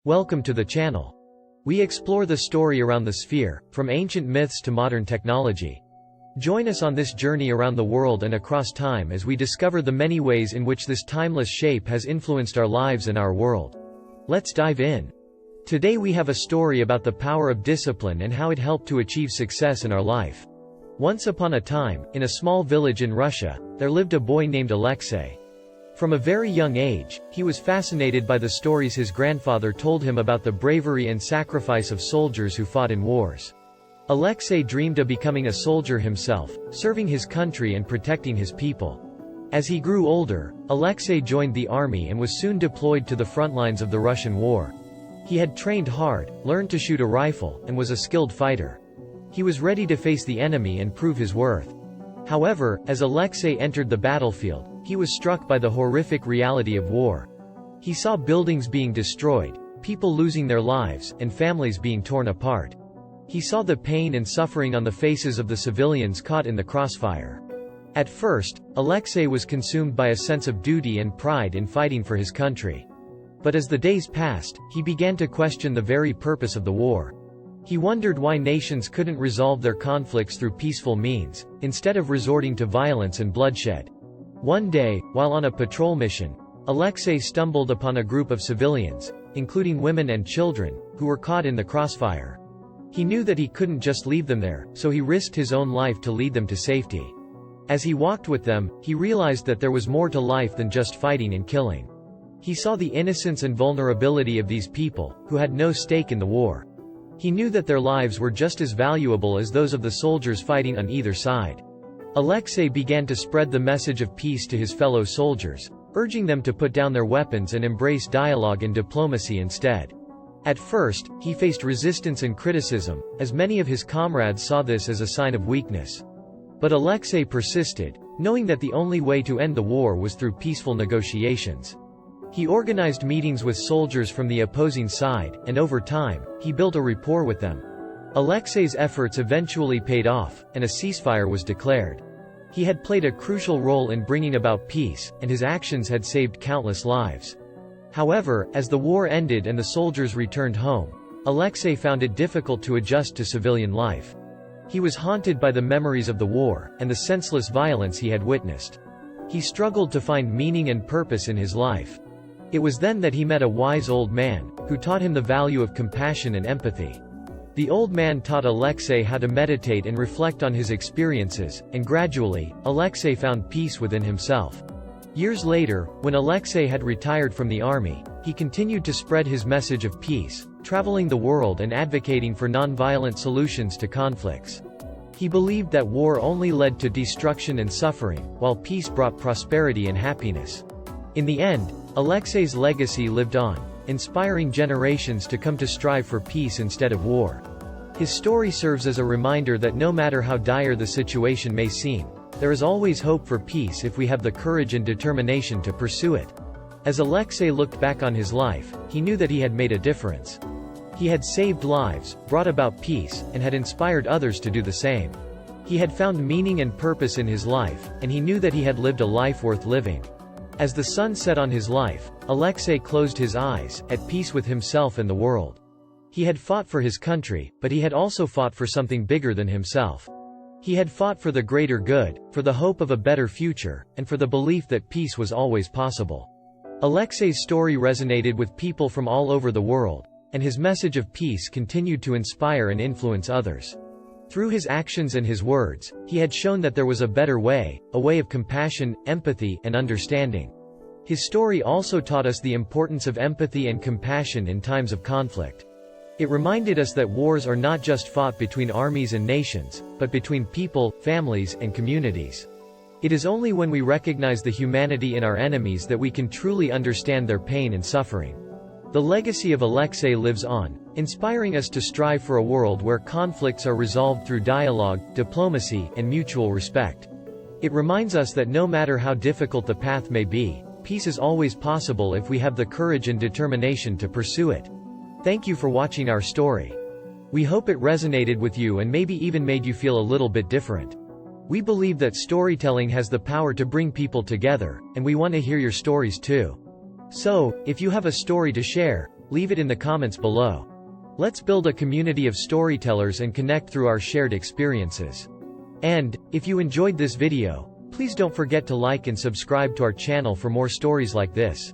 Welcome to the channel. We explore the story around the sphere, from ancient myths to modern technology. Join us on this journey around the world and across time as we discover the many ways in which this timeless shape has influenced our lives and our world. Let's dive in. Today we have a story about the power of discipline and how it helped to achieve success in our life. Once upon a time, in a small village in Russia, there lived a boy named Alexei. From a very young age, he was fascinated by the stories his grandfather told him about the bravery and sacrifice of soldiers who fought in wars. Alexei dreamed of becoming a soldier himself, serving his country and protecting his people. As he grew older, Alexei joined the army and was soon deployed to the front lines of the Russian war. He had trained hard, learned to shoot a rifle, and was a skilled fighter. He was ready to face the enemy and prove his worth. However, as Alexei entered the battlefield, he was struck by the horrific reality of war. He saw buildings being destroyed, people losing their lives, and families being torn apart. He saw the pain and suffering on the faces of the civilians caught in the crossfire. At first, Alexei was consumed by a sense of duty and pride in fighting for his country. But as the days passed, he began to question the very purpose of the war. He wondered why nations couldn't resolve their conflicts through peaceful means, instead of resorting to violence and bloodshed. One day, while on a patrol mission, Alexei stumbled upon a group of civilians, including women and children, who were caught in the crossfire. He knew that he couldn't just leave them there, so he risked his own life to lead them to safety. As he walked with them, he realized that there was more to life than just fighting and killing. He saw the innocence and vulnerability of these people, who had no stake in the war. He knew that their lives were just as valuable as those of the soldiers fighting on either side. Alexei began to spread the message of peace to his fellow soldiers, urging them to put down their weapons and embrace dialogue and diplomacy instead. At first, he faced resistance and criticism, as many of his comrades saw this as a sign of weakness. But Alexei persisted, knowing that the only way to end the war was through peaceful negotiations. He organized meetings with soldiers from the opposing side, and over time, he built a rapport with them. Alexei's efforts eventually paid off, and a ceasefire was declared. He had played a crucial role in bringing about peace, and his actions had saved countless lives. However, as the war ended and the soldiers returned home, Alexei found it difficult to adjust to civilian life. He was haunted by the memories of the war, and the senseless violence he had witnessed. He struggled to find meaning and purpose in his life. It was then that he met a wise old man, who taught him the value of compassion and empathy. The old man taught Alexei how to meditate and reflect on his experiences, and gradually, Alexei found peace within himself. Years later, when Alexei had retired from the army, he continued to spread his message of peace, traveling the world and advocating for non-violent solutions to conflicts. He believed that war only led to destruction and suffering, while peace brought prosperity and happiness. In the end, Alexei's legacy lived on, inspiring generations to come to strive for peace instead of war. His story serves as a reminder that no matter how dire the situation may seem, there is always hope for peace if we have the courage and determination to pursue it. As Alexei looked back on his life, he knew that he had made a difference. He had saved lives, brought about peace, and had inspired others to do the same. He had found meaning and purpose in his life, and he knew that he had lived a life worth living. As the sun set on his life, Alexei closed his eyes, at peace with himself and the world. He had fought for his country, but he had also fought for something bigger than himself. He had fought for the greater good, for the hope of a better future, and for the belief that peace was always possible. Alexei's story resonated with people from all over the world, and his message of peace continued to inspire and influence others. Through his actions and his words, he had shown that there was a better way, a way of compassion, empathy, and understanding. His story also taught us the importance of empathy and compassion in times of conflict. It reminded us that wars are not just fought between armies and nations, but between people, families, and communities. It is only when we recognize the humanity in our enemies that we can truly understand their pain and suffering. The legacy of Alexei lives on, inspiring us to strive for a world where conflicts are resolved through dialogue, diplomacy, and mutual respect. It reminds us that no matter how difficult the path may be, peace is always possible if we have the courage and determination to pursue it. Thank you for watching our story. We hope it resonated with you and maybe even made you feel a little bit different. We believe that storytelling has the power to bring people together, and we want to hear your stories too. So, if you have a story to share, Leave it in the comments below. Let's build a community of storytellers and connect through our shared experiences. And, if you enjoyed this video, please don't forget to like and subscribe to our channel for more stories like this.